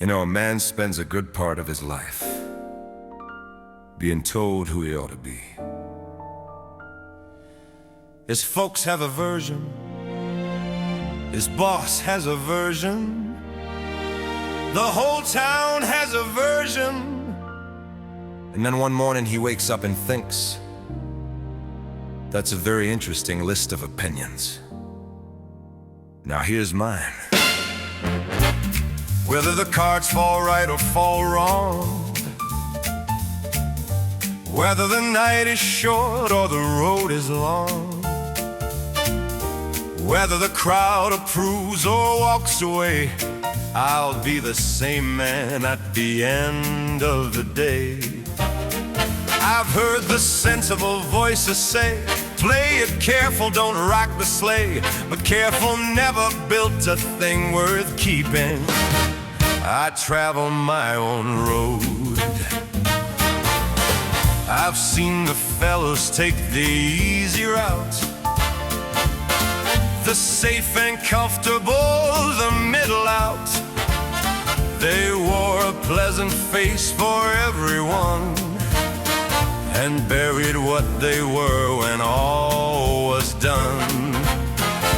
You know, a man spends a good part of his life being told who he ought to be. His folks have a version, his boss has a version, the whole town has a version. And then one morning he wakes up and thinks, that's a very interesting list of opinions. Now here's mine. Whether the cards fall right or fall wrong, whether the night is short or the road is long, whether the crowd approves or walks away, I'll be the same man at the end of the day. I've heard the sensible voices say, play it careful, don't rock the sleigh. But careful never built a thing worth keeping. I travel my own road. I've seen the fellows take the easy route, the safe and comfortable, the middle out. They wore a pleasant face for everyone and buried what they were when all was done.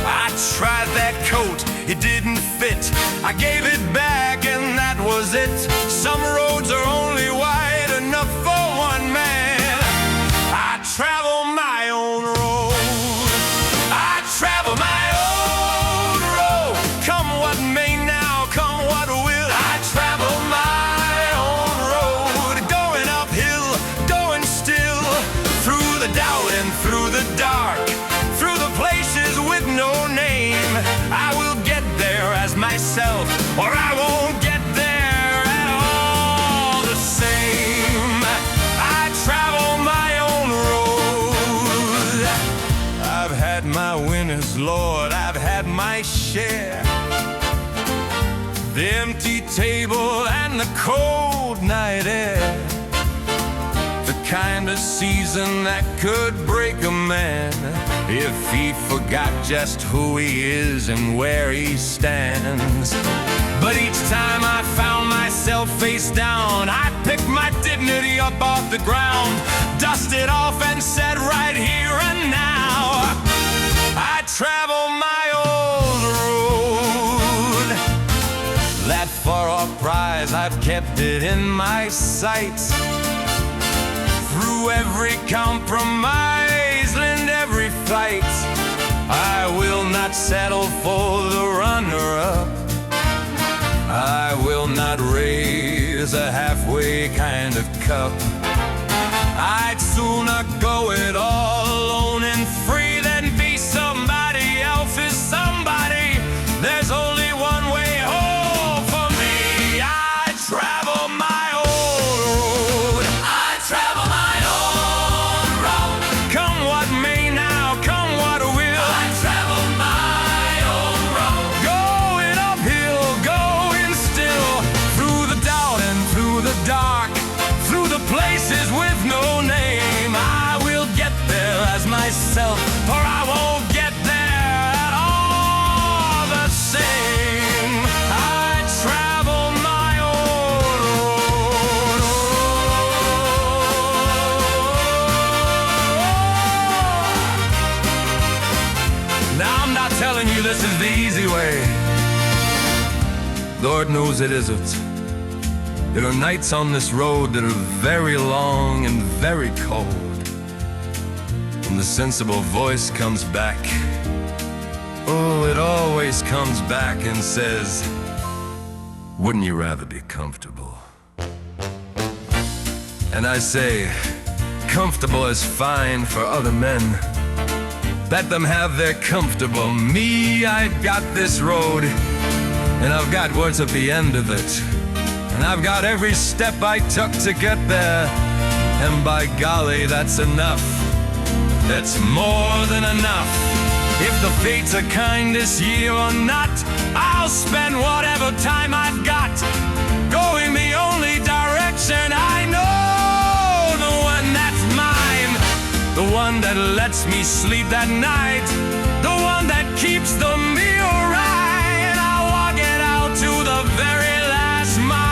I tried that coat, it didn't fit. I gave it back and that was it. Some roads are only wide enough for one man. I travel my own road. I travel my own road. Come what may now, come what will. I travel my own road. Going uphill, going still, through the doubt and through the dark, through the places with no name. I will get there as myself, or I won't get there at all the same. I travel my own road. I've had my winners, Lord, I've had my share. The empty table and the cold night air, the kind of season that could break a man if he forgot just who he is and where he stands. But each time I found myself face down, I picked my dignity up off the ground, dusted off and said right here and now, I travel my old road. That far-off prize, I've kept it in my sights. Through every compromise and every fight, I will not settle for the runner-up. I will not raise a halfway kind of cup. I'd sooner go it all alone and free than be somebody else's somebody. There's only one way home for me. I travel my own road. I travel my own road. Come what may now, come what will. I travel my own road. Going uphill, going still, through the doubt and through the dark, through the places with no name. I will get there as myself, or I won't get there at all the same. I travel my own road. Now I'm not telling you this is the easy way. Lord knows it isn't. There are nights on this road that are very long and very cold, and the sensible voice comes back. Oh, it always comes back and says, wouldn't you rather be comfortable? And I say, comfortable is fine for other men. Let them have their comfortable. Me, I got this road, and I've got what's at the end of it. And I've got every step I took to get there, and by golly, that's enough. That's more than enough. If the fates are kind this year or not, I'll spend whatever time I've got going the only direction I know, the one that's mine, the one that lets me sleep that night, the one that keeps the meal right. I'll walk it out to the very last mile.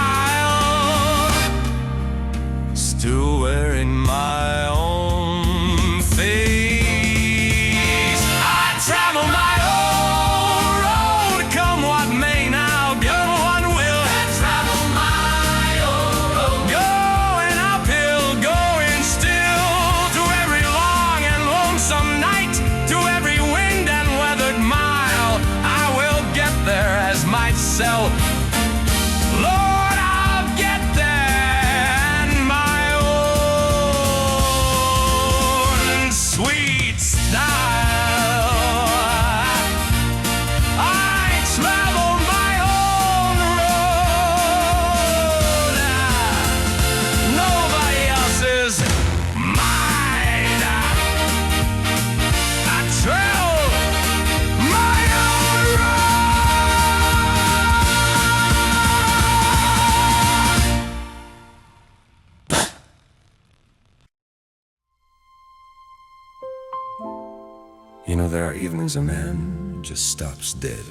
You know, there are evenings a man just stops dead.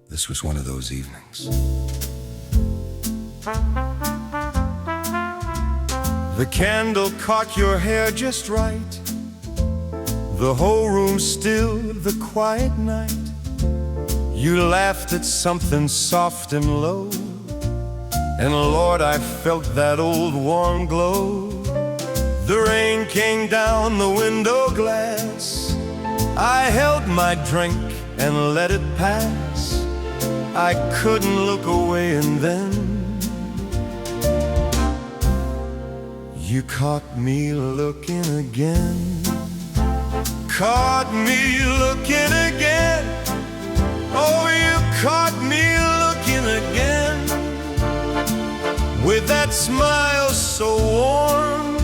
This was one of those evenings. The candle caught your hair just right. The whole room still, the quiet night. You laughed at something soft and low, and Lord, I felt that old warm glow. The rain came down the window glass. I held my drink and let it pass. I couldn't look away, and then you caught me looking again. Caught me looking again. Oh, you caught me looking again. With that smile so warm,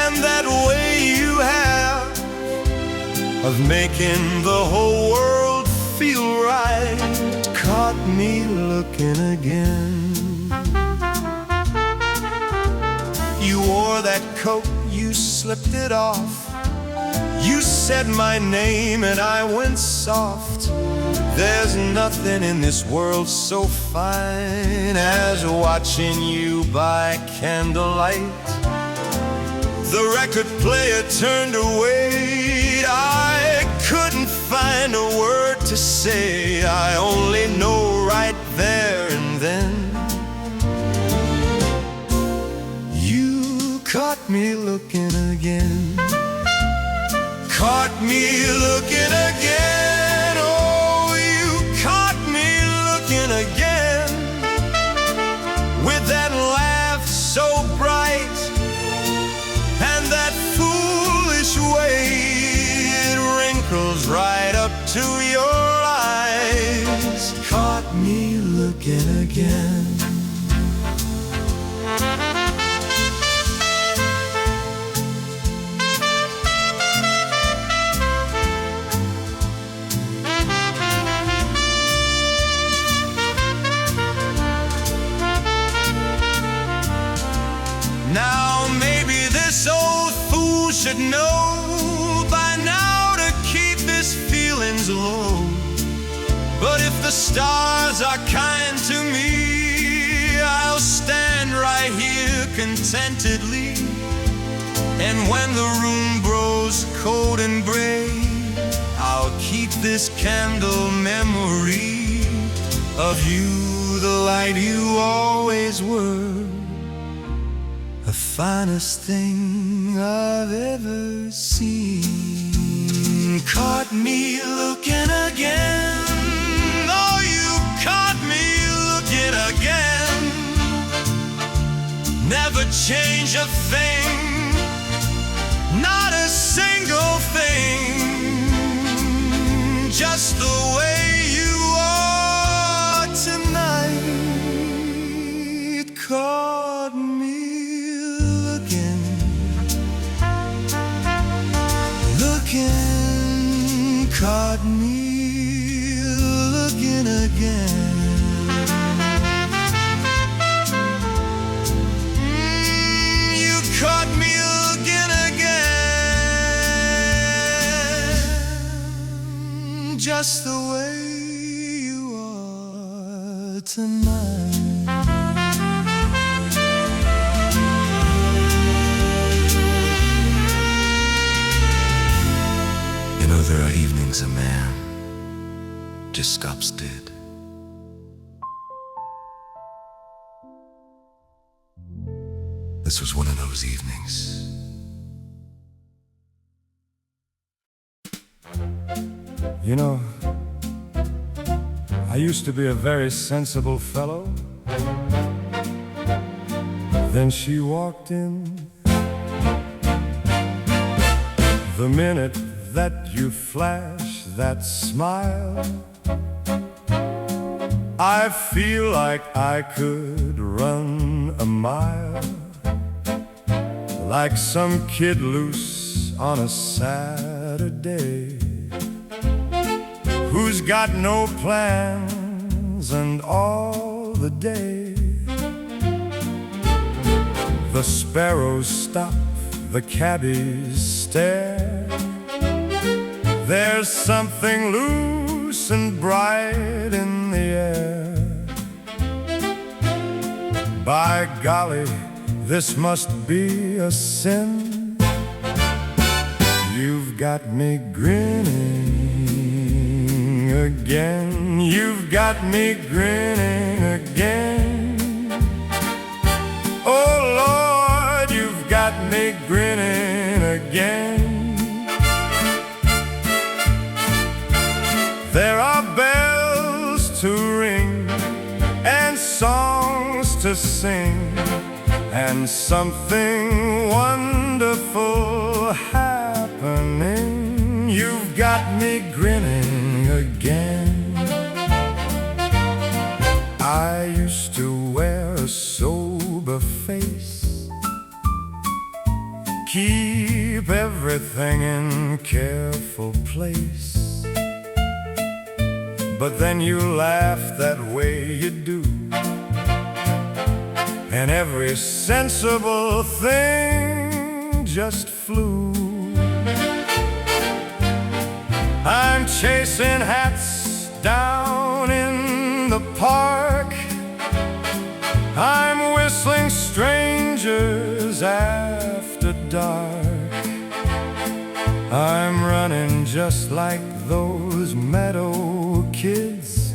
and that way you have of making the whole world feel right. Caught me looking again. You wore that coat, you slipped it off. You said my name and I went soft. There's nothing in this world so fine as watching you by candlelight. The record player turned away. I couldn't find a word to say. I only know right there and then you caught me looking again. Caught me looking again. Oh, you caught me looking again. With that laugh so bright, and that foolish way it wrinkles right up to your eyes. Caught me looking again. Now maybe this old fool should know by now to keep his feelings low. But if the stars are kind to me, I'll stand right here contentedly. And when the room grows cold and gray, I'll keep this candle memory of you, the light you always were. The finest thing I've ever seen. Caught me looking again. Oh, you caught me looking again. Never change a thing, not a single thing. Just the way you are tonight. Caught me caught me looking again. You caught me looking again. Just the way you are tonight. There are evenings a man just stops dead. This was one of those evenings. You know, I used to be a very sensible fellow. Then she walked in. The minute that you flash that smile, I feel like I could run a mile, like some kid loose on a Saturday, who's got no plans and all the day. The sparrows stop, the cabbies stare. There's something loose and bright in the air. By golly, this must be a sin. You've got me grinning again. You've got me grinning again. Oh Lord, you've got me grinning again. There are bells to ring and songs to sing, and something wonderful happening. You've got me grinning again. I used to wear a sober face, keep everything in careful place. But then you laugh that way you do, and every sensible thing just flew. I'm chasing hats down in the park. I'm whistling strangers after dark. I'm running just like those meadow kids.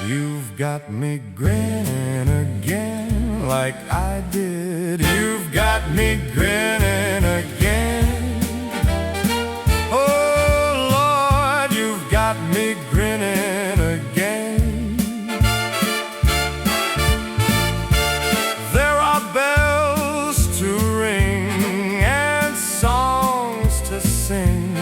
You've got me grinning again like I did. You've got me grinning again. Oh Lord, you've got me grinning again. There are bells to ring and songs to sing,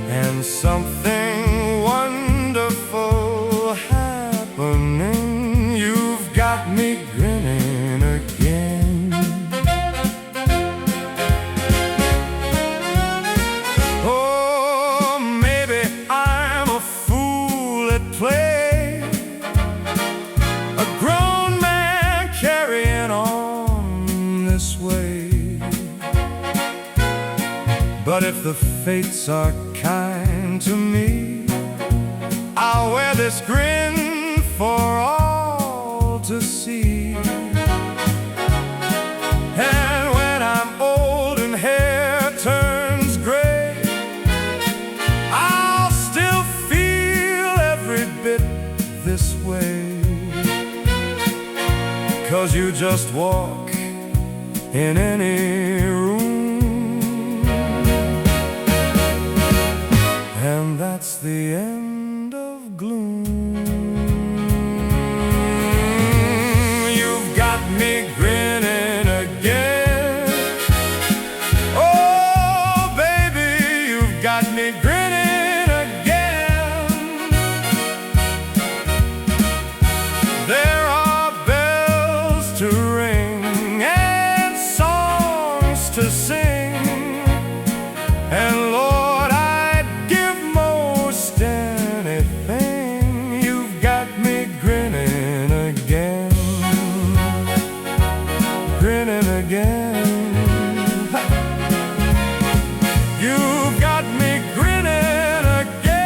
and something wonderful happening. You've got me grinning again. Oh, maybe I'm a fool at play, a grown man carrying on this way. But if the fates are kind to me, I'll wear this grin for all to see. And when I'm old and hair turns gray, I'll still feel every bit this way. 'Cause you just walk in any room, and that's the end of gloom. You've got me grinning again. Oh, baby, you've got me grinning again. There are bells to ring and songs to sing, and Lord, I'd give most anything. You've got me grinning again, grinning again. You've got me grinning again.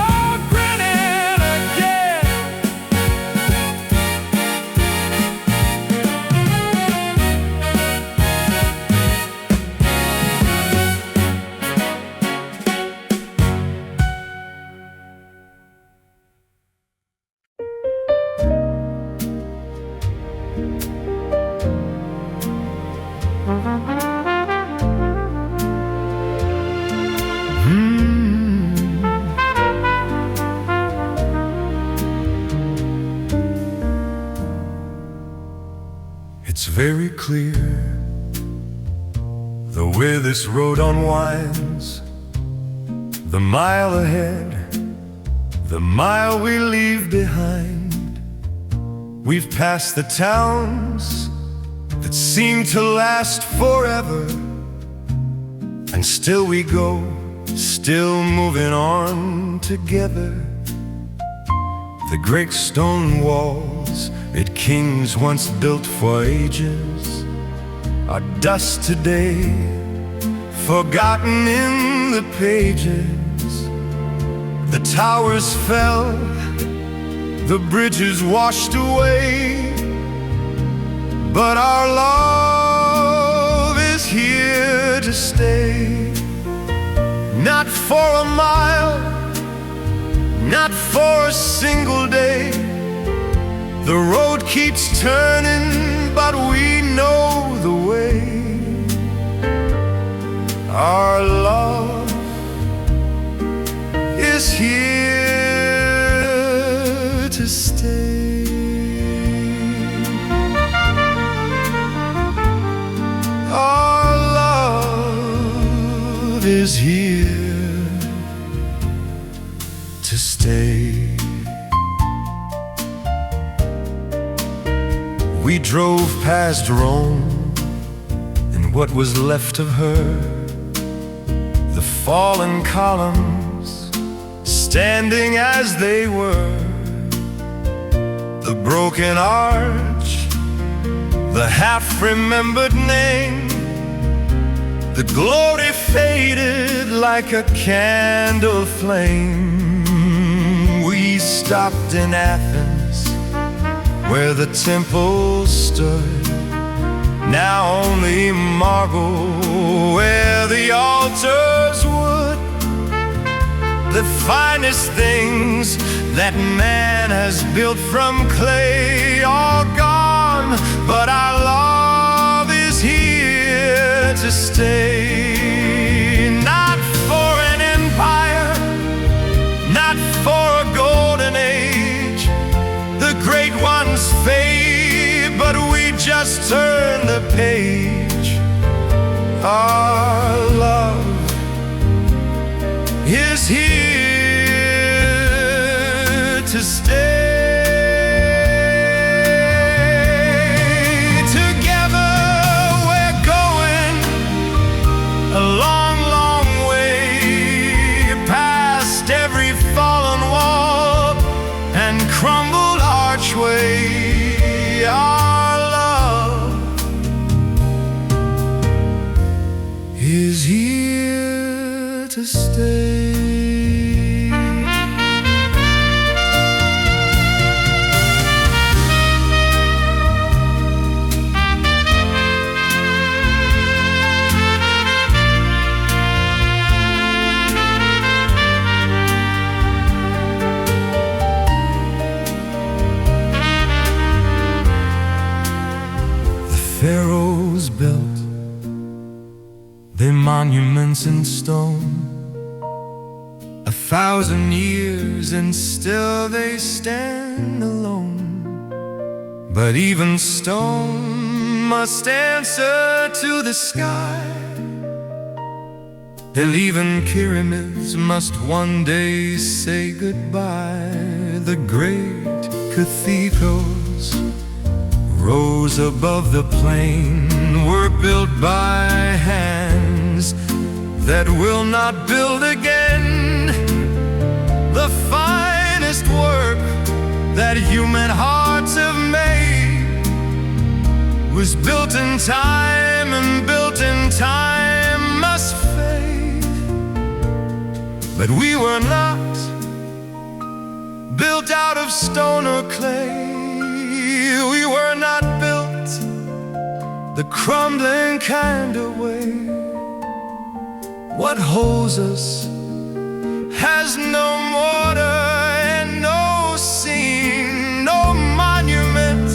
Oh, grinning again. It's very clear the way this road unwinds, the mile ahead, the mile we leave behind. We've passed the towns that seem to last forever, and still we go, still moving on together. The great stone walls that kings once built for ages are dust today, forgotten in the pages. The towers fell, the bridges washed away, but our love is here to stay. Not for a mile, not for a single day. The road keeps turning, but we know the way. Our love is here to stay. Our love is here to stay. We drove past Rome and what was left of her, the fallen columns standing as they were, the broken arch, the half-remembered name. The glory faded like a candle flame. We stopped in Athens, where the temple stood, now only marble where the altars would. The finest things that man has built from clay are gone, but our love is here to stay. Not for an empire, not for a golden age. The great ones fade, but we just turn the page. Our love is here to stay. Together we're going a long, long way, past every fallen wall and crumbled archway. Our love is here to stay. Pharaohs built their monuments in stone, 1,000 years and still they stand alone. But even stone must answer to the sky, and even pyramids must one day say goodbye. The great cathedrals rose above the plain, were built by hands that will not build again. The finest work that human hearts have made was built in time, and built in time must fade. But we were not built out of stone or clay. We were not built the crumbling kind of way. What holds us has no mortar and no seam, no monument,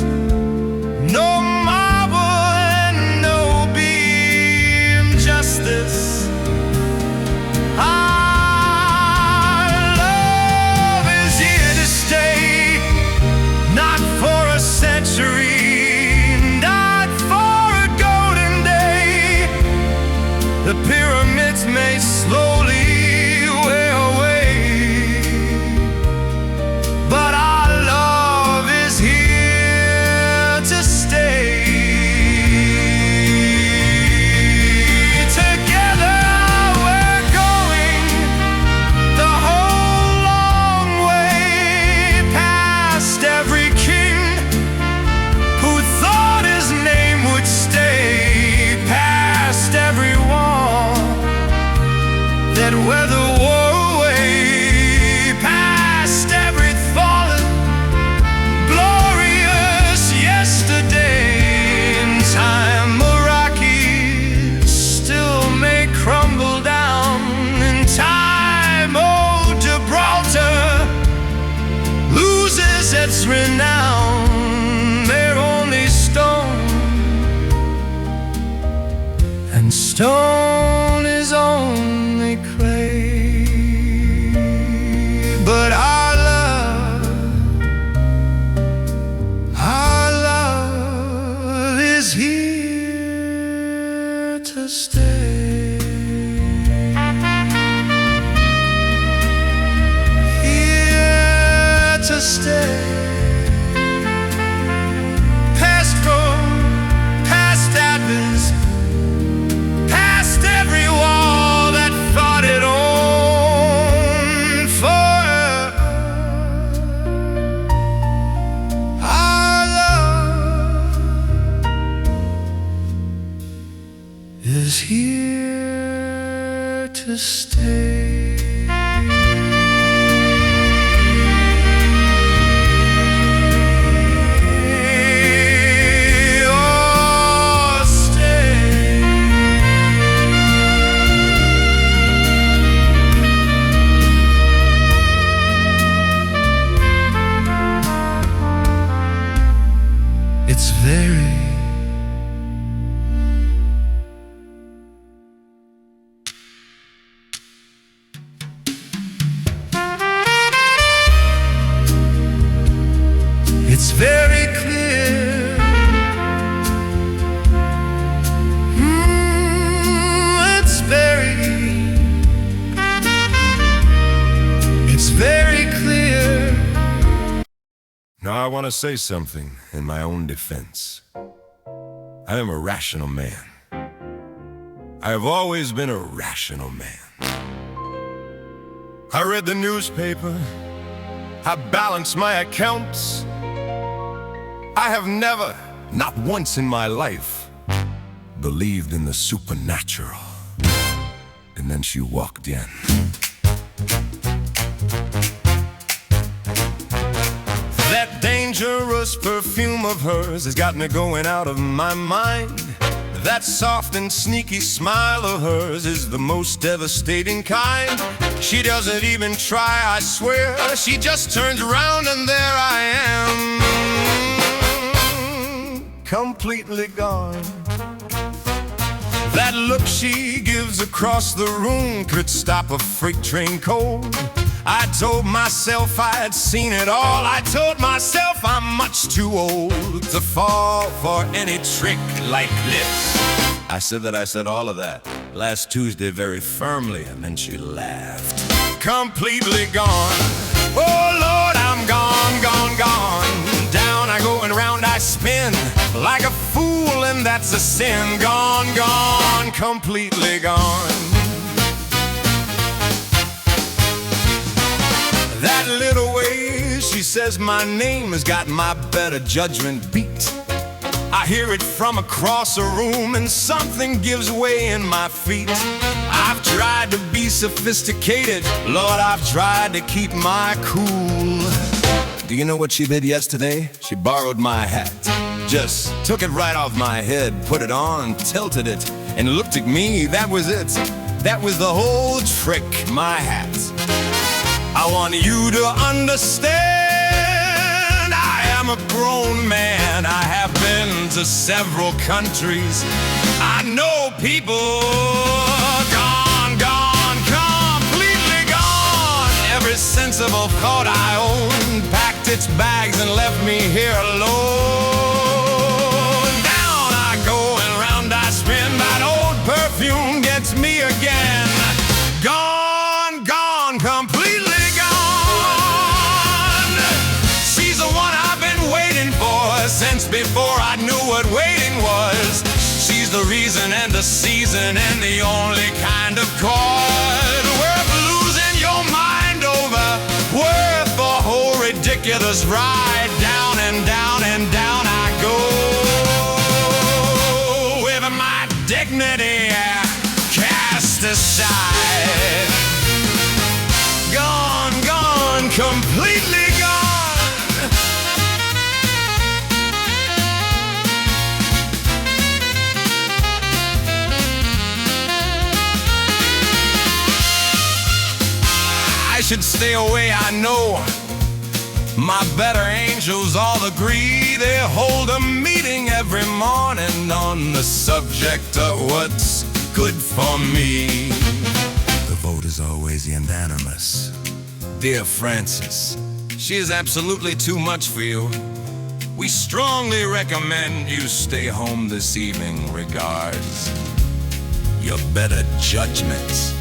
no marble and no beam. Just this: our love is here to stay. Not for a century, not for a golden day. The pyramids may slowly wear away, Stone is only clay, but our love is here to stay. Here to stay. Past Rome, past Athens, past every wall that fought it on forever. Our love is here to stay. It's very clear. It's very clear. Now I want to say something in my own defense. I am a rational man. I have always been a rational man. I read the newspaper. I balanced my accounts. I have never, not once in my life, believed in the supernatural. And then she walked in. That dangerous perfume of hers has got me going out of my mind. That soft and sneaky smile of hers is the most devastating kind. She doesn't even try, I swear. She just turns around and there I am, completely gone. That look she gives across the room could stop a freight train cold. I told myself I had seen it all. I told myself I'm much too old to fall for any trick like this. I said all of that last Tuesday very firmly, and then she laughed. Completely gone. Oh Lord, I'm gone, gone, gone. Down I go and round I spin like a fool, and that's a sin. Gone, gone, completely gone. That little way she says my name has got my better judgment beat. I hear it from across a room and something gives way in my feet. I've tried to be sophisticated, Lord, I've tried to keep my cool. Do you know what she did yesterday? She borrowed my hat, just took it right off my head, put it on, tilted it, and looked at me. That was it. That was the whole trick, my hat. I want you to understand, I am a grown man. I have been to several countries. I know people. Gone, gone, completely gone. Every sensible thought I owned packed its bags and left me here alone. Down I go and round I spin. That old perfume gets me again. Gone, gone, completely. Since before I knew what waiting was. She's the reason and the season and the only kind of chord worth losing your mind over, worth the whole ridiculous ride. Down and down and down I go, with my dignity cast aside. Gone, gone, completely gone. I should stay away, I know. My better angels all agree. They hold a meeting every morning on the subject of what's good for me. The vote is always unanimous. Dear Francis, she is absolutely too much for you. We strongly recommend you stay home this evening. Regards, Your better judgment.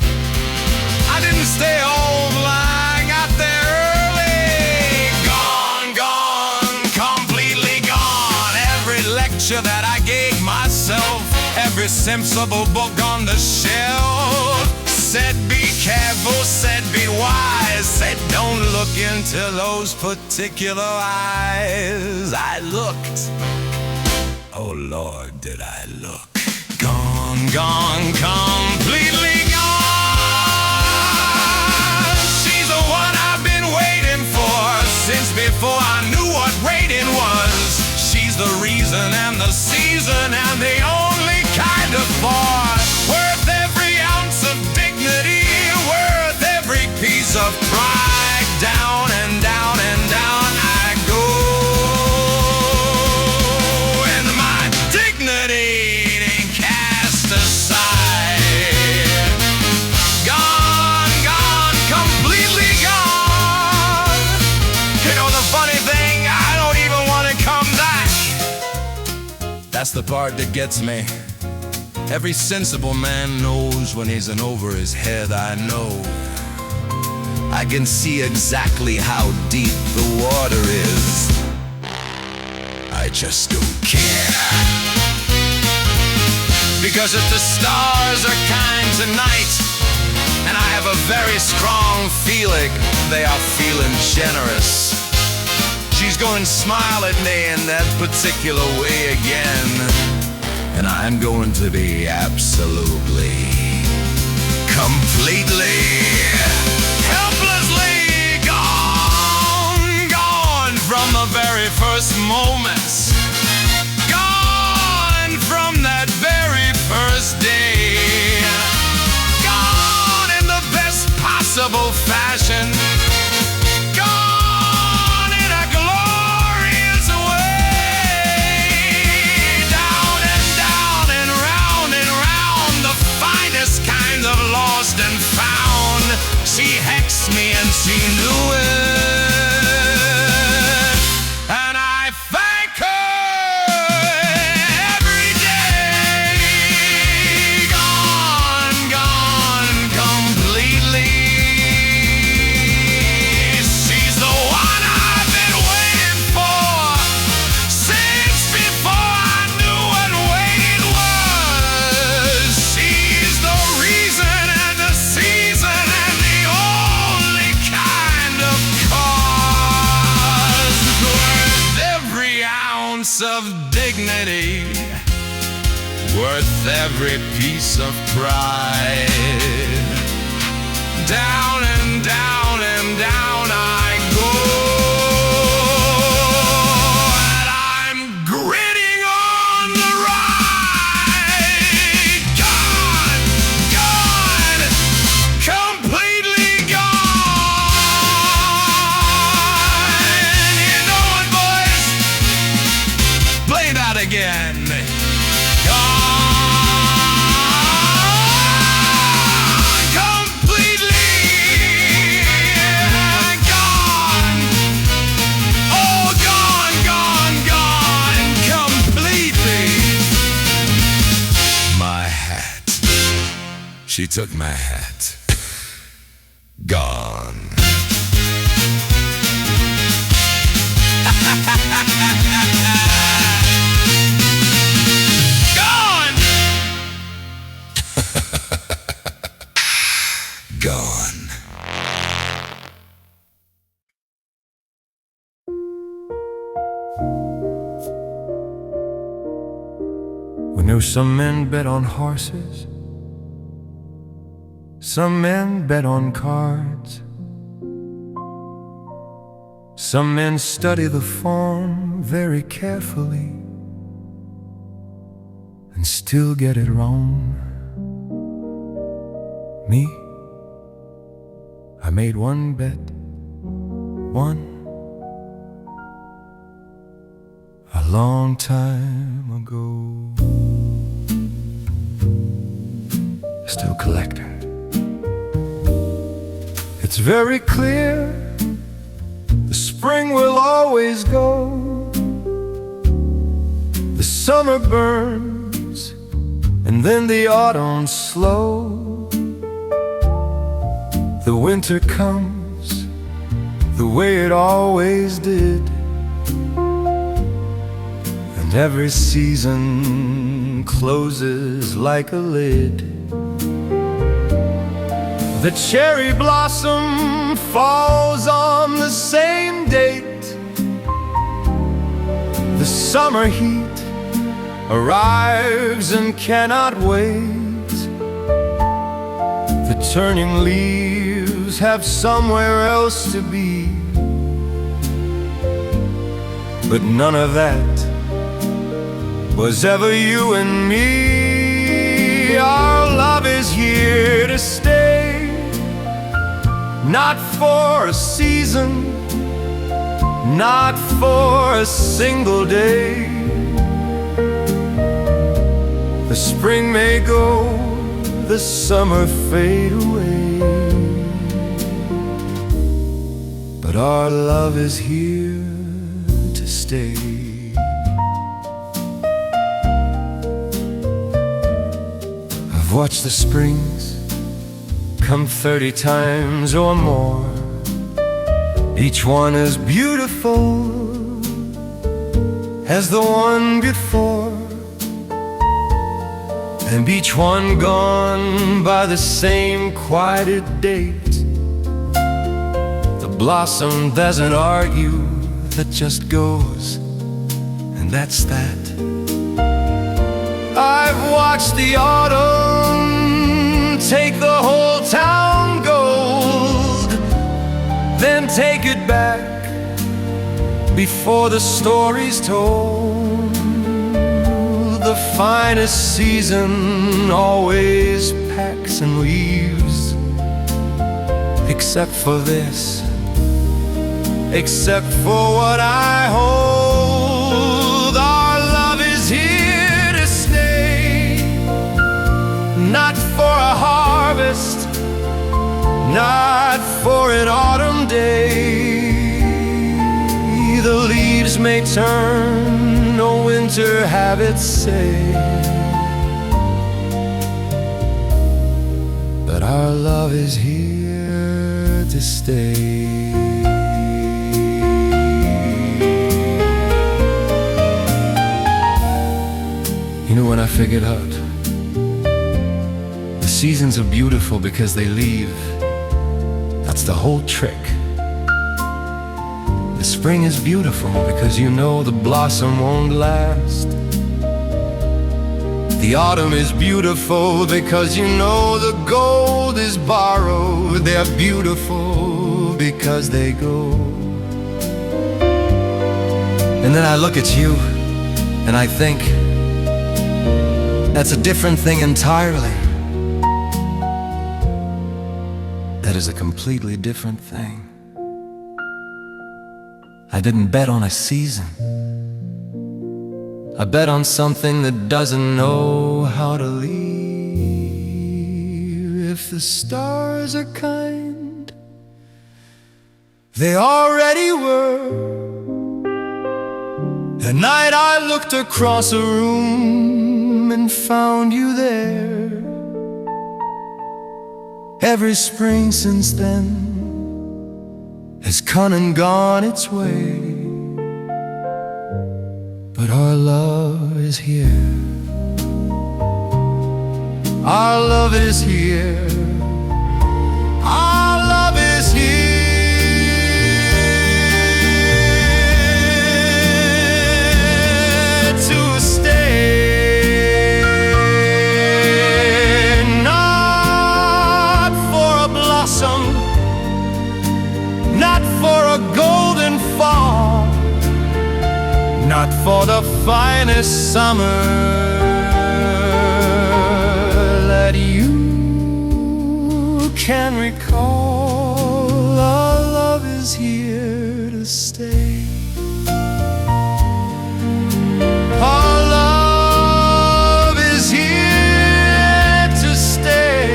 I didn't stay home, I got there early. Gone, gone, completely gone. Every lecture that I gave myself, every sensible book on the shelf, said be careful, said be wise, said don't look into those particular eyes. I looked, oh Lord, did I look. Gone, gone, completely gone. She's the one I've been waiting for since before I knew what waiting was. She's the reason and the season and the only kind of thought worth every ounce of dignity, worth every piece of pride. Down and down and down I go, and my dignity ain't cast aside. Gone, gone, completely gone. You know the funny thing, I don't even want to come back. That's the part that gets me. Every sensible man knows when he's in over his head. I know. I can see exactly how deep the water is. I just don't care. Because if the stars are kind tonight, and I have a very strong feeling they are feeling generous, she's going to smile at me in that particular way again. And I'm going to be absolutely, completely, helplessly gone, gone from the very first moments, gone from that very first day, gone in the best possible fashion, gone in a glorious way, down and down and round, the finest kind of lost and found. She hexed me and she knew it, and I thank her every day. Gone, gone, completely. She's the one I've been waiting for since before I knew what waiting was. She's the reason and the season and the only kind of cause worth every ounce of dignity, worth every piece of pride. Down and down and down I go, and I'm gritting on the ride. Gone, gone, completely gone. You know what, boys? Play that again. Gone, completely gone. Oh, gone, gone, gone, completely. My hat. She took my hat. Gone. Gone. Gone. We knew some men bet on horses, some men bet on cards, some men study the form very carefully and still get it wrong. Me, I made one bet, one, a long time ago. still collector. It's very clear the spring will always go. The summer burns, and then the autumn's slow. The winter comes the way it always did, and every season closes like a lid. The cherry blossom falls on the same date. The summer heat arrives and cannot wait. The turning leaves have somewhere else to be, but none of that was ever you and me. Our love is here to stay, not for a season, not for a single day. The spring may go, the summer fade away, but our love is here to stay. I've watched the springs come 30 times or more, each one as beautiful as the one before, and each one gone by the same quieted date. The blossom doesn't argue, that just goes, and that's that. I've watched the autumn take the whole town gold, then take it back before the story's told. The finest season always packs and leaves, except for this, except for what I hold. Our love is here to stay, not for a harvest, not for an autumn day. The leaves may turn, no winter have its say, but our love is here to stay. You know, when I figured out the seasons are beautiful because they leave, that's the whole trick. The spring is beautiful because you know the blossom won't last. The autumn is beautiful because you know the gold is borrowed. They're beautiful because they go. And then I look at you and I think, that's a different thing entirely. That is a completely different thing. I didn't bet on a season. I bet on something that doesn't know how to leave. If the stars are kind, they already were. At night I looked across a room and found you there. Every spring since then has come and gone its way, but our love is here. Our love is here. Our love is here to stay. Not for a blossom, not for a golden fall, not for the finest summer that you can recall. Our love is here to stay. Our love is here to stay.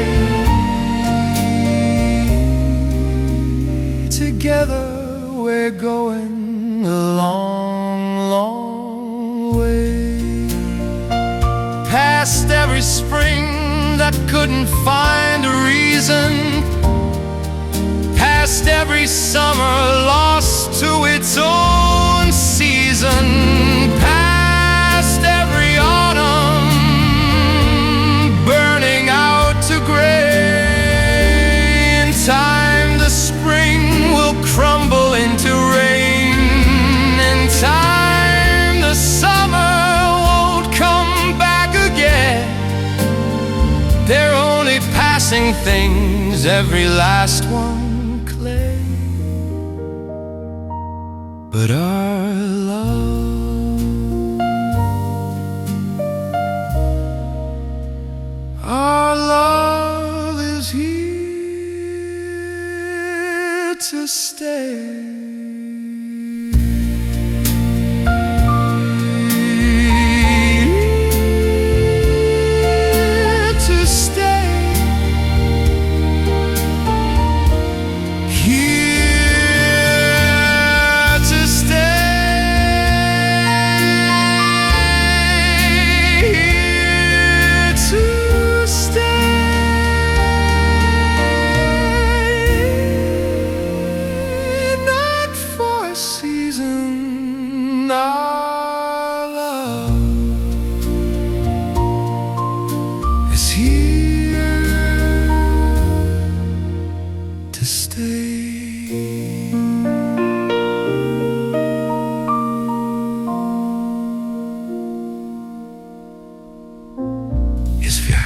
together we're going a long, long way. Past every spring that couldn't find a reason, past every summer lost to its own season, past every autumn burning out to gray. In time the spring will crumble into rain. In time the summer won't come back again. They're only passing things, every last one clay. But our love is here to stay. Our love is here to stay. Is here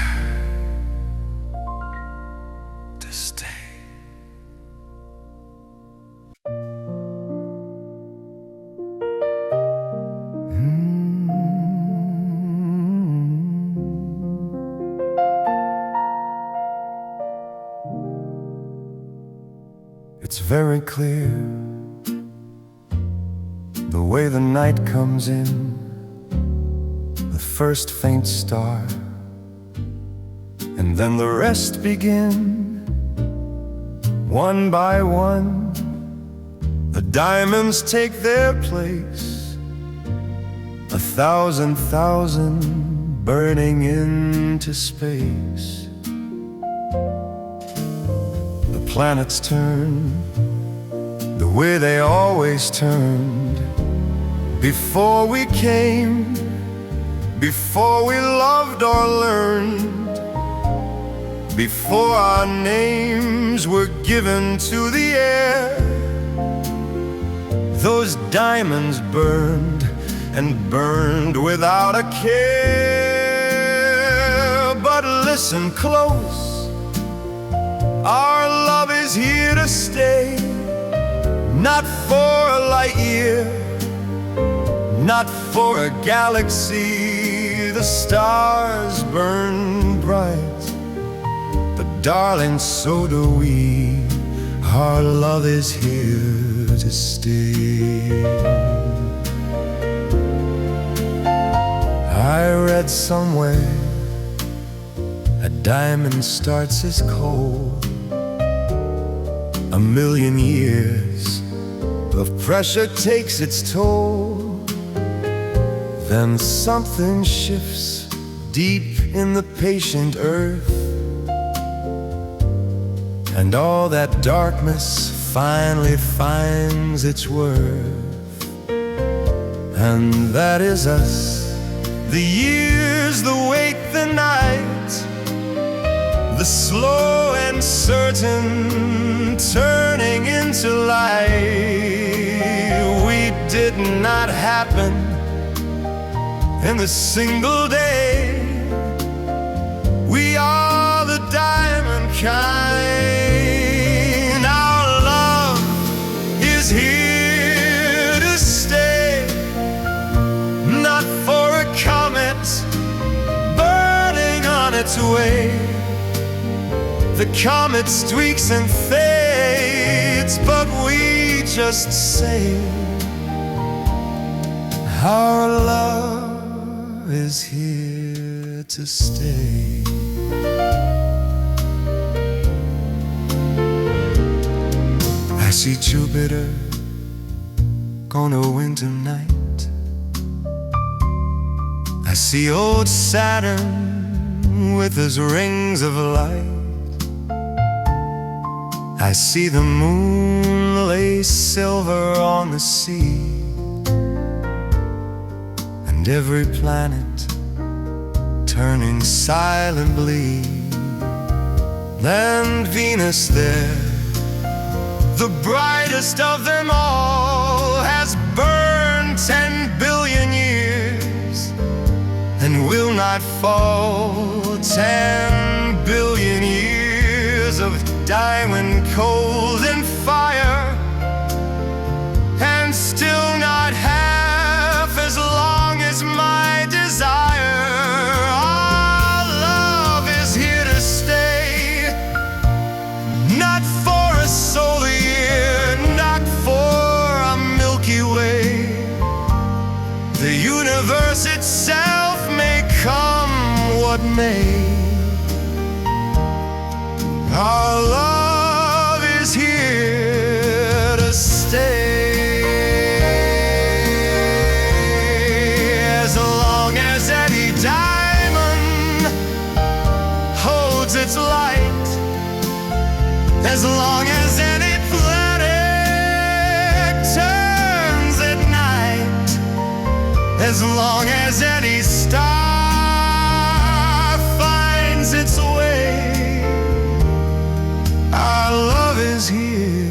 to stay. It's very clear the way the night comes in, the first faint star, and then the rest begin. One by one, the diamonds take their place, 1,000,000 burning into space. The planets turn the way they always turned before we came, before we loved or learned, before our names were given to the air. Those diamonds burned and burned without a care. But listen close, our love is here to stay. Not for a light year, not for a galaxy. The stars burn bright, but darling, so do we. Our love is here to stay. I read somewhere a diamond starts as cold. 1,000,000 years of pressure takes its toll. Then something shifts deep in the patient earth, and all that darkness finally finds its worth. And that is us, the years, the wait, the night, the slow and certain turning into light. We did not happen in a single day. We are the diamond kind. Our love is here to stay. Not for a comet burning on its way. The comet streaks and fades, but we just say our love is here to stay. I see Jupiter on a winter night. I see old Saturn with his rings of light. I see the moon lay silver on the sea, and every planet turning silently. Then Venus there, the brightest of them all, has burned 10 billion years and will not fall. 10 billion years of diamond cold and fire, and still not half as long as my desire. Our love is here to stay, not for a solar year, not for a Milky Way. The universe itself may come what may. Our love is here to stay. As long as any diamond holds its light, as long as any planet turns at night, as long as any star finds its way, our love is here.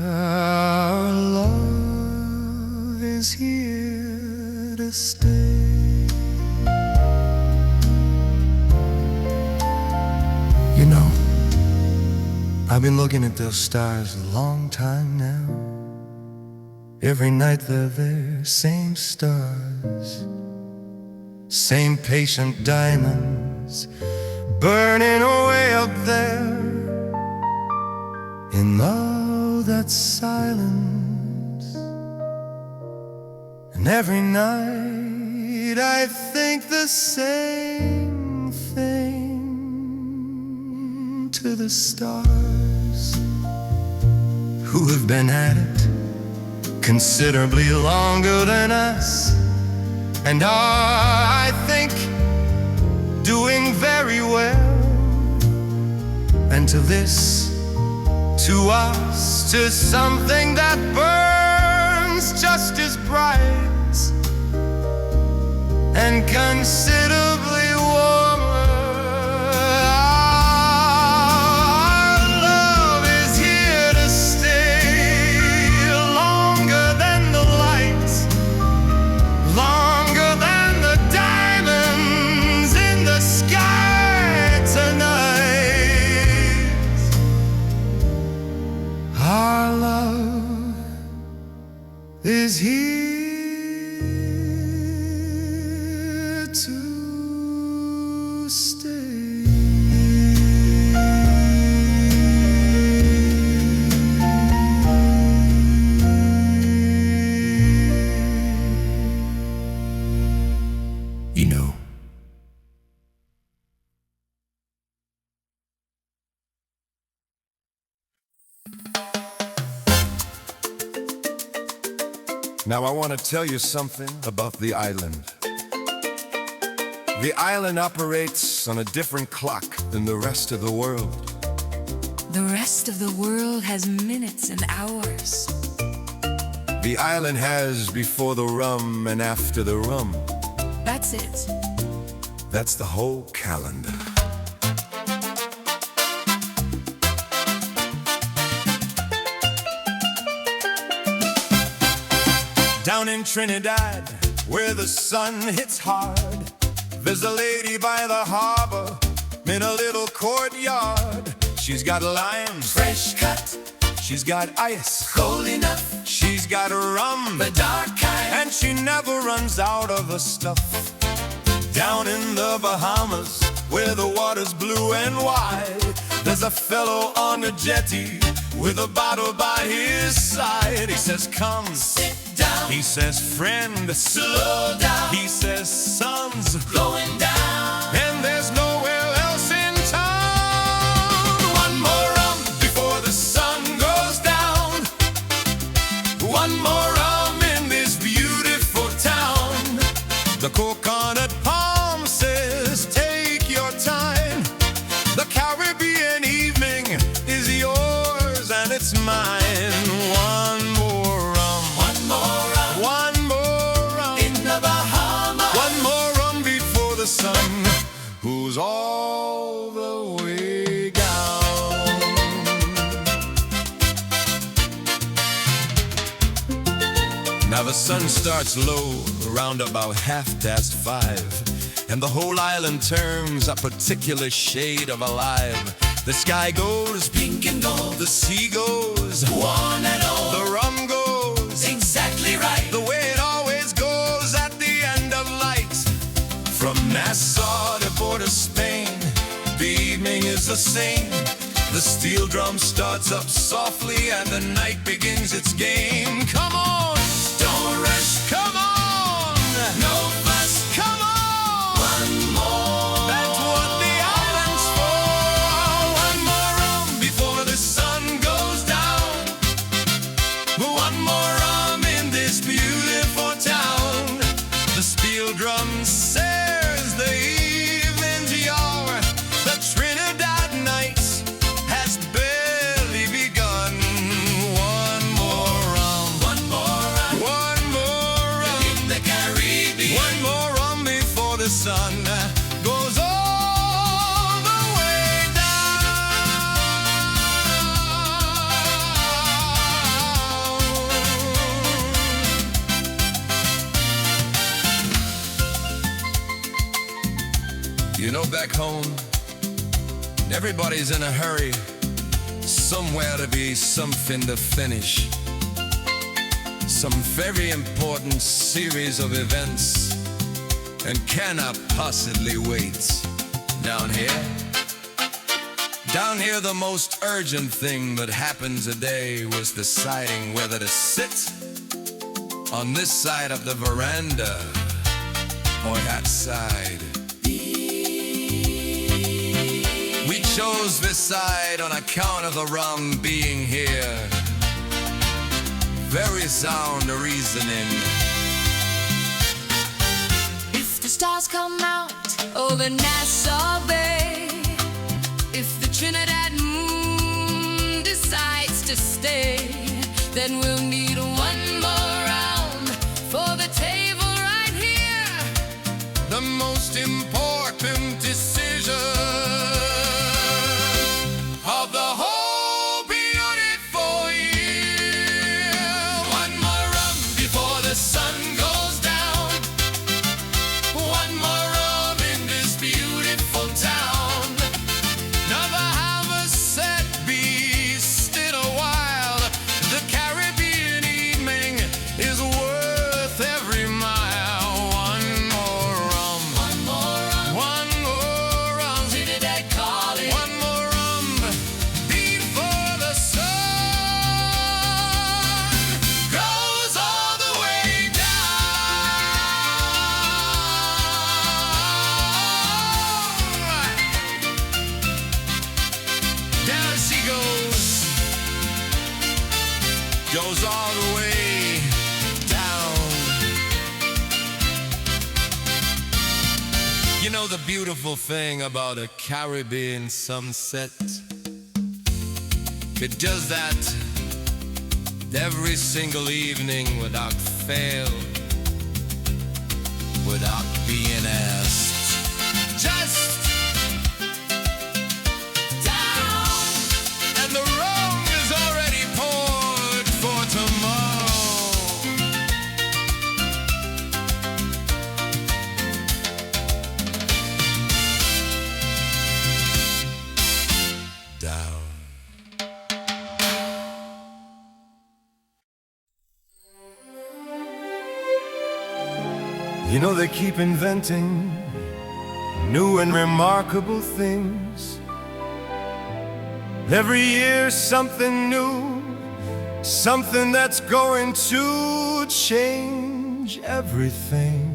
Our love is here to stay. You know, I've been looking at those stars a long time now. Every night they're there, same stars, same patient diamonds, burning away up there in all that silence. And every night I think the same thing to the stars, who have been at it considerably longer than us, and are, I think, doing very well. And to this, to us, to something that burns just as bright and considerably warmer, our love is here to stay, longer than the light, longer than the diamonds in the sky tonight. Our love is here to stay. You know, Now I want to tell you something about the island. The island operates on a different clock than the rest of the world. The rest of the world has minutes and hours. The island has before the rum and after the rum. That's it. That's the whole calendar. Down in Trinidad, where the sun hits hard, there's a lady by the harbor in a little courtyard. She's got limes, fresh cut. She's got ice, cold enough. She's got rum, the dark kind, and she never runs out of the stuff. Down in the Bahamas, where the water's blue and wide, there's a fellow on a jetty with a bottle by his side. He says, come, sit down. He says, friend, slow down. He says, sun's going down, and there's nowhere else in town. One more rum before the sun goes down. The coconut palm says, take your time. The Caribbean evening is yours and it's mine. One more rum. One more rum. One more rum. In the Bahamas. One more rum before the sun, who's all the way down. Now the sun starts low around about 5:30, and the whole island turns a particular shade of alive. The sky goes Pink and gold. the sea goes One and all. the rum goes Exactly right. the way it always goes at the end of light. From Nassau to Port of Spain, the evening is the same. The steel drum starts up softly and the night begins its game. Come on, Don't rush. come on, No fuss. come on. One more. That's what the island's for. One more rum before the sun goes down. One more rum in this beautiful town. The steel drum says the evening's young. The Trinidad night has barely begun. One more rum. One more rum. One more rum. In the Caribbean. One more rum before the sun goes all the way down. You know, back home, everybody's in a hurry, somewhere to be something to finish. Some very important series of events, and cannot possibly wait. Down here the most urgent thing that happened today was deciding whether to sit on this side of the veranda or that side. We chose this side on account of the rum being here. Very sound reasoning. If the stars come out over Nassau Bay, if the Trinidad moon decides to stay, then we'll need one more round for the table right here. The most important decision of the whole beautiful year. One more rum before the sun goes down. One more rum in this beautiful town. Never have a set, be still a while. The Caribbean evening is worth every mile. One more rum. One more rum. One more rum. Trinidad calling. One more rum before the sun goes all the way down. Down she goes all the way down. You know the beautiful thing about a Caribbean sunset? It does that every single evening without fail, without being asked. Just down, and the rum is already poured for tomorrow. Down. You know they keep inventing new and remarkable things. Every year something new, something that's going to change everything.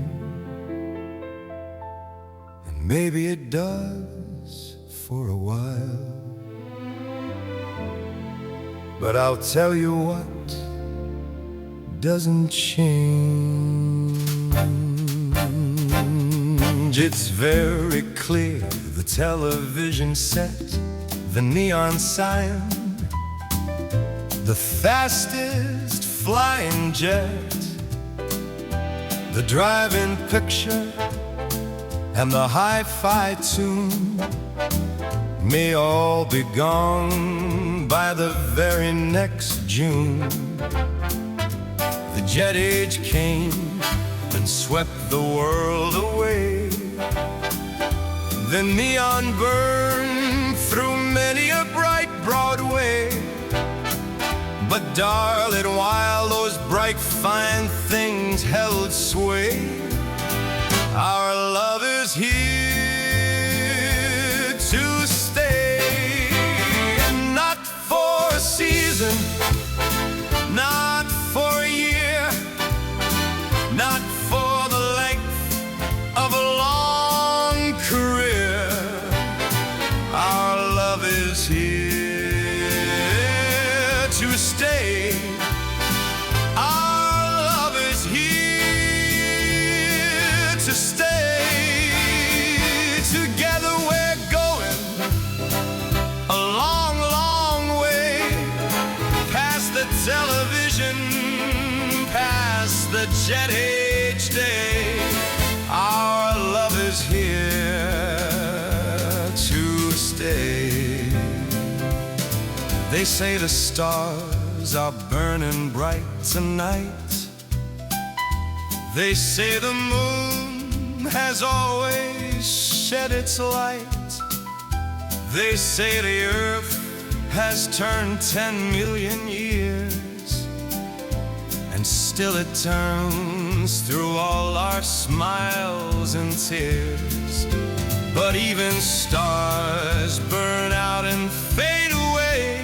And maybe it does for a while, but I'll tell you what doesn't change. it's very clear. The television set, the neon sign, the fastest flying jet, the drive-in picture, and the hi-fi tune may all be gone by the very next June. The jet age came and swept the world away. The neon burned through many a bright Broadway. But darling, while those bright fine things held sway, our love is here to stay. And not for a season, not for a year, not for the length of a long career. Our love is here to stay. Our love is here to stay. Together we're going a long, long way, past the television, past the jet age day. Our love is here to stay. They say the stars are burning bright tonight. They say the moon has always shed its light. They say the earth has turned 10 million years, and still it turns through all our smiles and tears. But even stars burn out and fade away,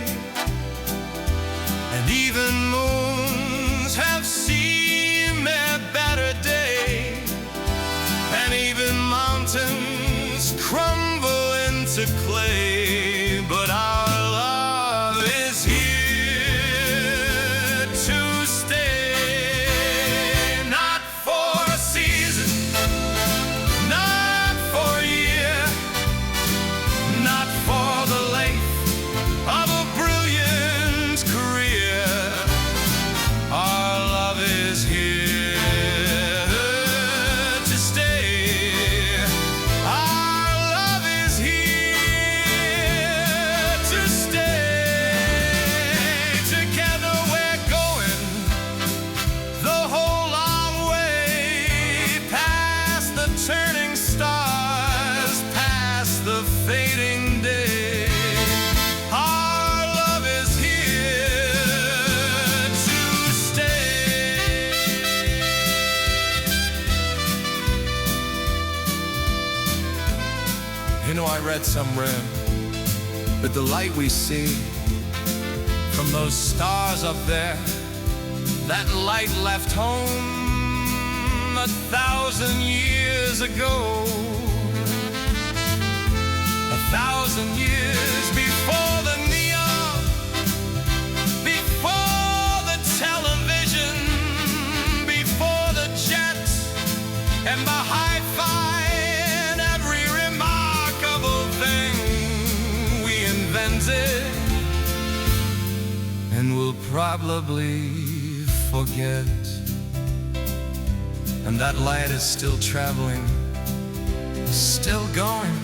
and even moons have seen their better day, and even mountains crumble into clay. But our love is here to stay. Not for a season, not for a year, not for the length of a brilliant career. Our love is here to stay. Our love is here to stay. Together we're going the whole long way, past the turning stars, past the fading day. Our love is here to stay. You know, I read somewhere that the light we see from those stars up there, that light left home 1,000 years ago. 1,000 years before the neon, before the television, before the jet and the hi-fi and every remarkable thing we invented and will probably forget. And that light is still traveling, still going.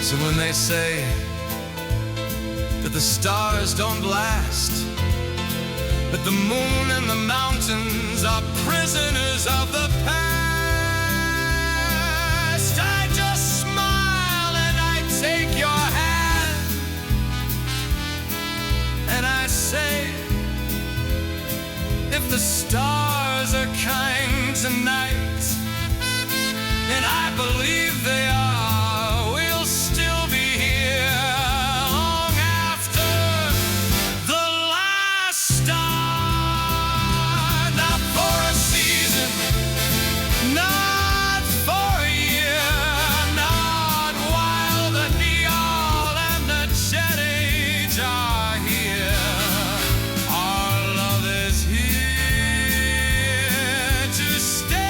So when they say that the stars don't last, that the moon and the mountains are prisoners of the past, I just smile and I take your hand and I say, if the stars are kind tonight, and I believe they are, we'll still be here long after the last star. Not for a season, not for a year, not while the neon and the jet age are here. Our love is here to stay.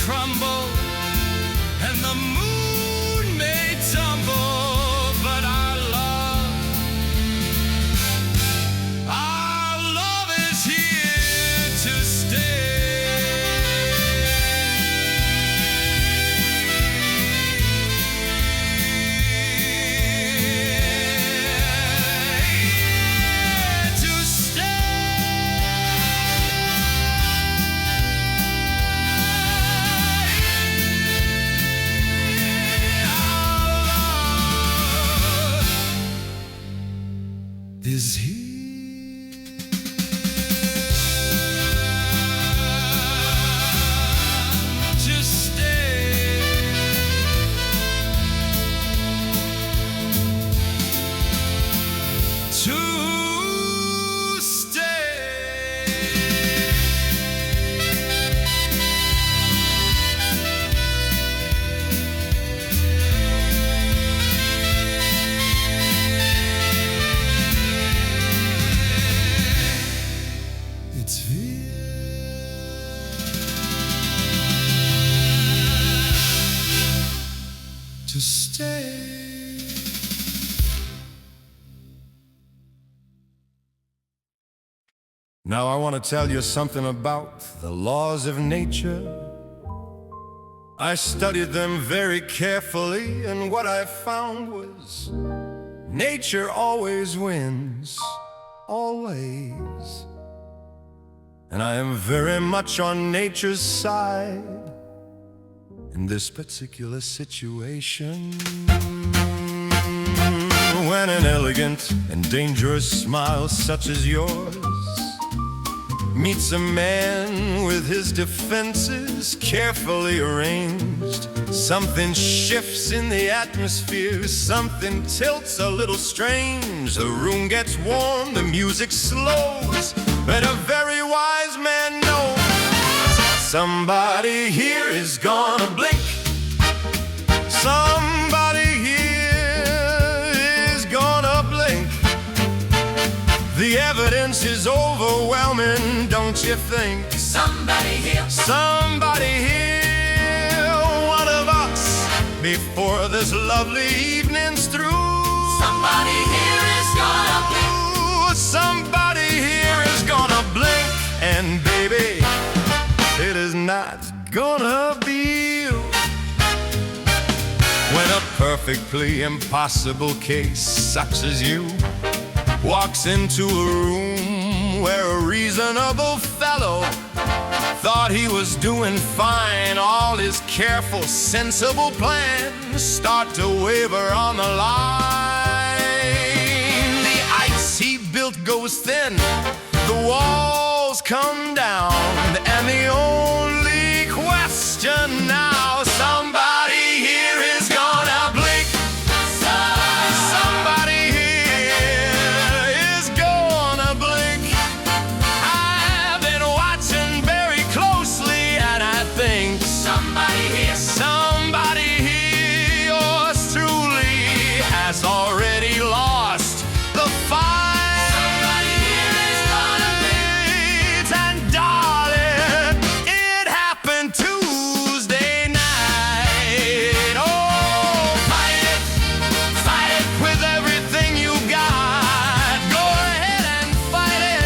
crumble and the moon may tumble, but our love is here to stay. Is here to stay. To stay. It's here to stay. Now I want to tell you something about the laws of nature. I studied them very carefully, and what I found was nature always wins, always. And I am very much on nature's side in this particular situation. When an elegant and dangerous smile such as yours meets a man with his defenses carefully arranged, something shifts in the atmosphere, something tilts a little strange. The room gets warm, the music slows, but a very wise man knows somebody here is gonna blink. Somebody here is gonna blink. The evidence is overwhelming, don't you think? Somebody here. Somebody here, one of us, before this lovely evening's through. Somebody here is gonna blink. Somebody here is gonna blink, and baby, it is not gonna be you. When a perfectly impossible case such as you walks into a room where a reasonable fellow thought he was doing fine, all his careful, sensible plans start to waver on the line. The ice he built goes thin, the walls come down, and the only question now, somebody here is gonna blink. Somebody here is gonna blink. I've been watching very closely, and I think Somebody here. somebody here, yours truly, has already lost the fight. Somebody here is gonna blink. And darling, it happened Tuesday night. Oh, fight it with everything you got. Go ahead and fight it.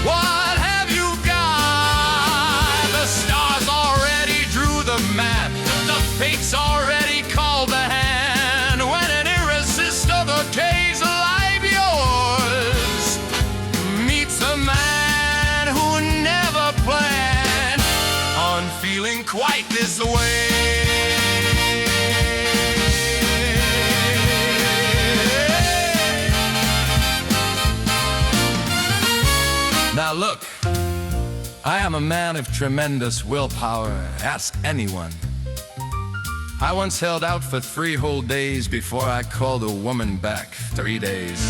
What have you got? The stars already drew the map. The fates already called the hand. When an irresistible case like yours meets a man who never planned on feeling quite this way. Now look, I am a man of tremendous willpower, ask anyone. I once held out for 3 whole days before I called a woman back. 3 days.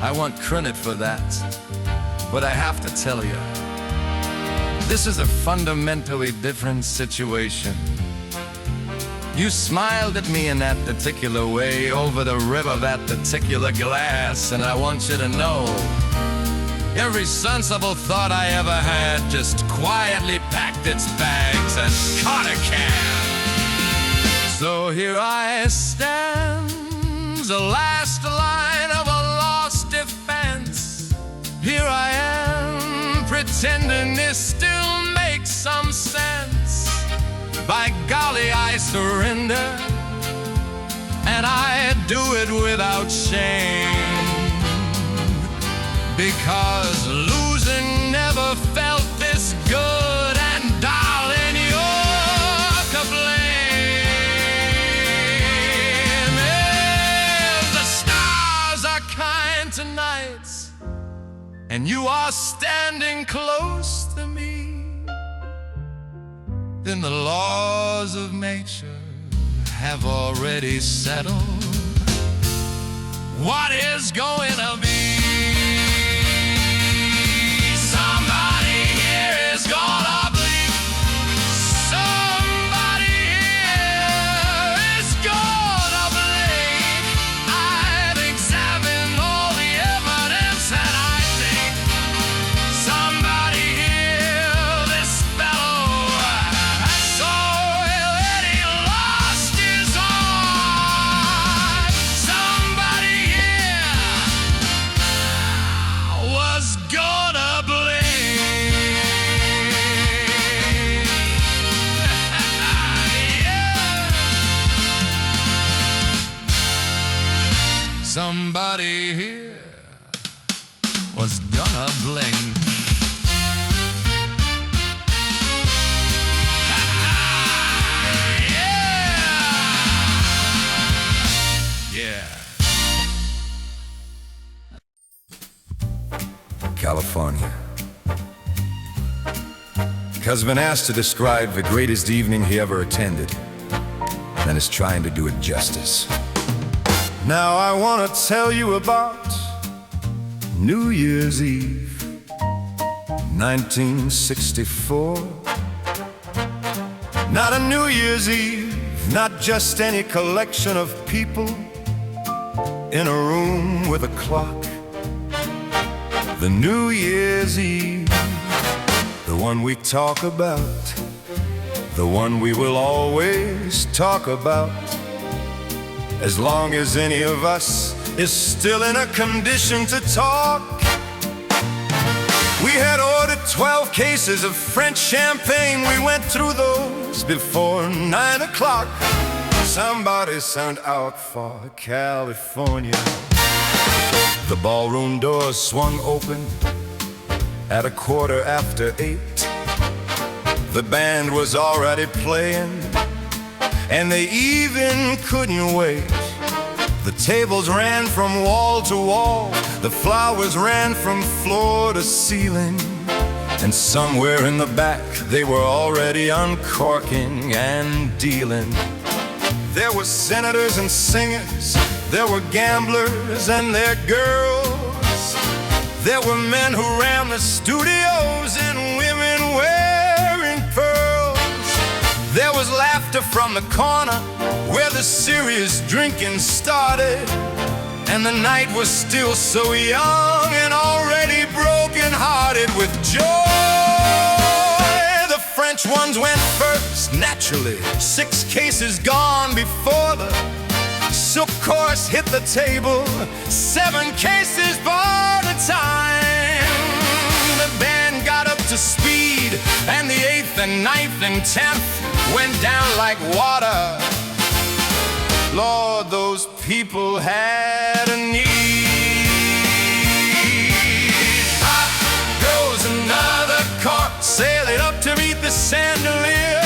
I want credit for that. But I have to tell you, this is a fundamentally different situation. You smiled at me in that particular way over the rim of that particular glass, and I want you to know every sensible thought I ever had just quietly packed its bags and caught a cab. So here I stand, the last line of a lost defense. Here I am, pretending this still makes some sense. By golly, I surrender, and I do it without shame, because losing never felt this good, and darling, you're to blame. If the stars are kind tonight, and you are standing close to me, then the laws of nature have already settled what is going to be. Somebody here is gonna bleed. Somebody here is gonna bleed. I've examined all the evidence, and I think somebody here, this fellow, has already lost his arm. Somebody here was gonna blame. Somebody here was gonna blame. Yeah. California. Cuz been asked to describe the greatest evening he ever attended, and is trying to do it justice. Now I want to tell you about New Year's Eve, 1964. Not a New Year's Eve, not just any collection of people in a room with a clock. The New Year's Eve, the one we talk about, the one we will always talk about, as long as any of us is still in a condition to talk. We had ordered 12 cases of French champagne. We went through those before 9 o'clock. Somebody sent out for California. The ballroom doors swung open at 8:15. The band was already playing, and they even couldn't wait. The tables ran from wall to wall, the flowers ran from floor to ceiling, and somewhere in the back they were already uncorking and dealing. There were senators and singers, there were gamblers and their girls, there were men who ran the studios and women wearing pearls. There was laughter from the corner where the serious drinking started, and the night was still so young and already broken-hearted with joy. The French ones went first, naturally, 6 cases gone before the silk chorus hit the table, 7 cases by the time the band got up to speed, and the 8th and 9th and 10th went down like water. Lord, those people had a need. Up goes another cork, sailing up to meet the chandelier.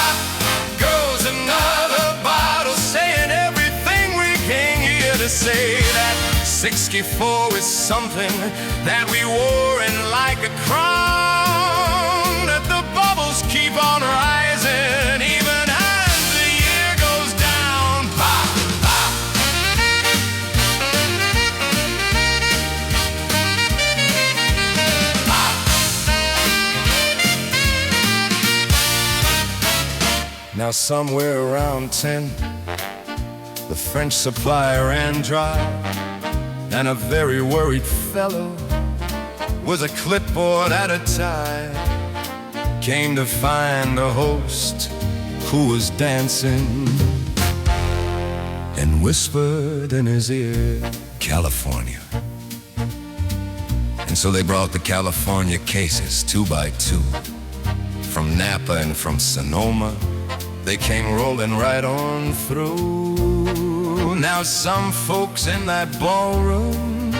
Up goes another bottle, saying everything we came here to say, that 64 is something that we wore in like a crown, that the bubbles keep on rising even as the year goes down. Pop, pop. Pop. Now somewhere around 10, the French supply ran dry, and a very worried fellow with a clipboard at a tie came to find a host who was dancing and whispered in his ear, California. And so they brought the California cases 2 by 2 from Napa and from Sonoma. They came rolling right on through. Now some folks in that ballroom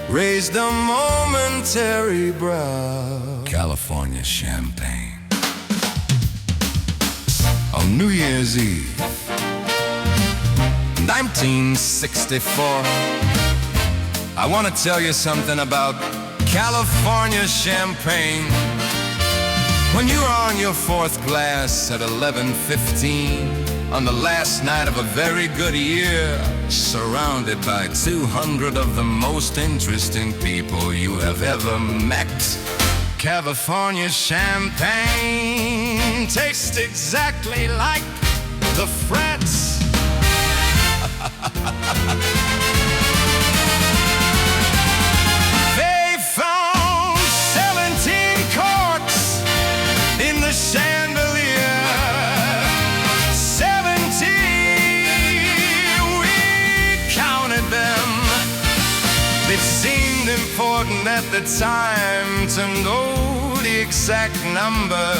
raised a momentary brow. California champagne. On New Year's Eve, 1964, I want to tell you something about California champagne. When you were on your 4th glass at 11:15, on the last night of a very good year, surrounded by 200 of the most interesting people you have ever met, California champagne tastes exactly like the frets. They found 17 corks in the chandelier. 17, we counted them. It seemed important at the time to know the exact number.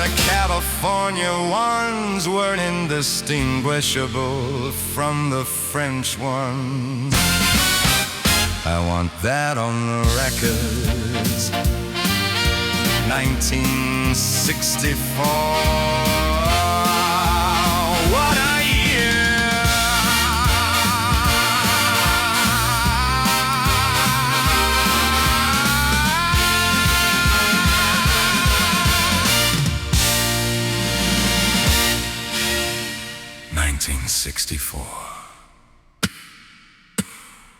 The California ones weren't indistinguishable from the French ones. I want that on the records. 1964. What a year! 1964.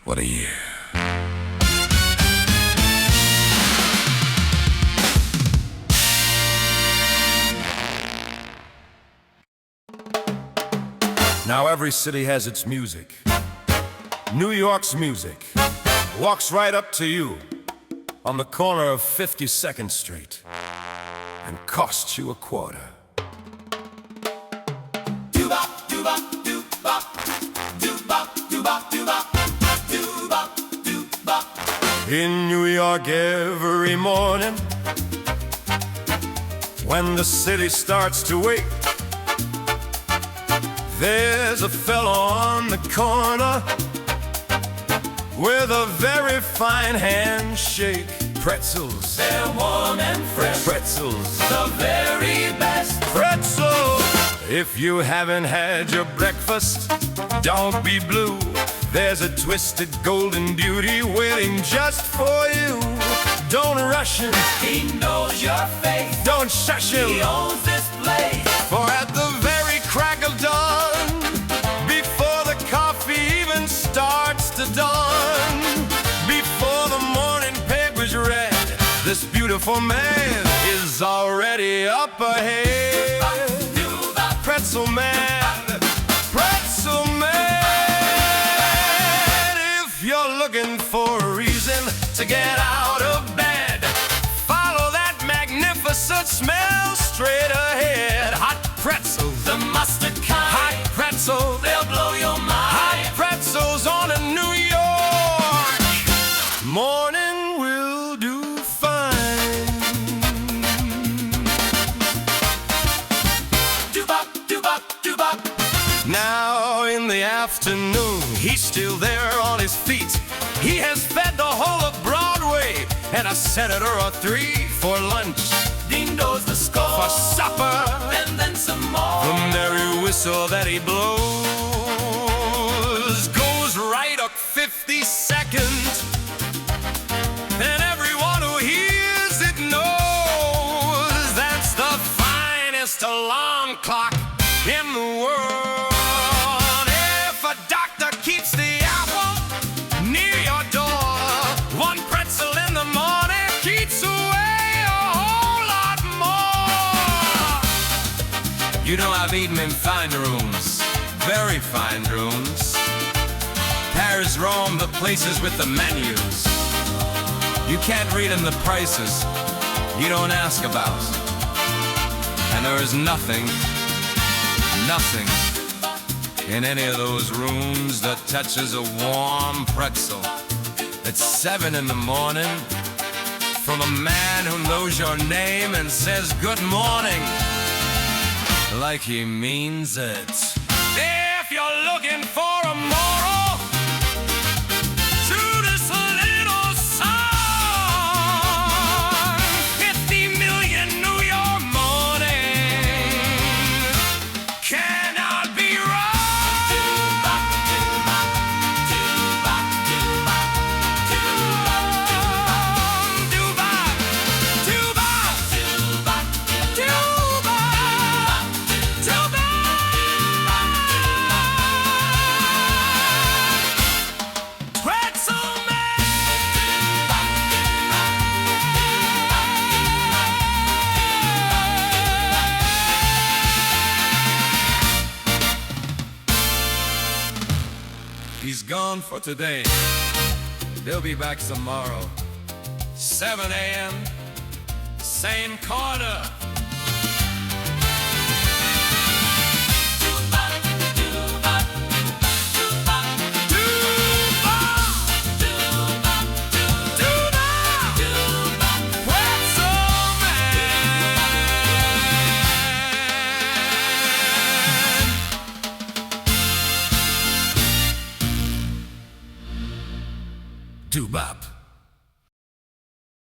What a year. Now every city has its music. New York's music walks right up to you on the corner of 52nd Street and costs you a quarter. In New York every morning, when the city starts to wake, there's a fellow on the corner with a very fine handshake. Pretzels, they're warm and fresh. Pretzels, the very best. Pretzels! If you haven't had your breakfast, don't be blue. There's a twisted golden beauty waiting just for you. Don't rush him, he knows your face. Don't shush him, he owns this place. For at the very crack of dawn, before the coffee even starts to dawn, before the morning paper's read, this beautiful man is already up ahead. Pretzel man, pretzel man. If you're looking for a reason to get out of bed, follow that magnificent smell straight ahead. Hot pretzels, the mustard kind. Hot pretzels, they'll blow your mind. Hot pretzels on a New York morning will do fine. Doo-bop, doo-bop, doo-bop. Now in the afternoon, he's still there on his feet. He has fed the whole of Broadway and a senator or 3 for lunch. Ding-do's the score for supper, and then some more. The merry whistle that he blows goes right up 50 seconds, and everyone who hears it knows that's the finest alarm clock in the world. If a doctor keeps the apple near your door, 1 pretzel in the morning keeps away a whole lot more. You know, I've eaten in fine rooms, very fine rooms. Paris, Rome, the places with the menus. You can't read in the prices, you don't ask about. And there is nothing in any of those rooms that touches a warm pretzel at 7 in the morning from a man who knows your name and says good morning like he means it. If you're looking for a moral to this little song, 50 million New York morning cannot be wrong. He's gone for today. They'll be back tomorrow, 7 a.m., same corner.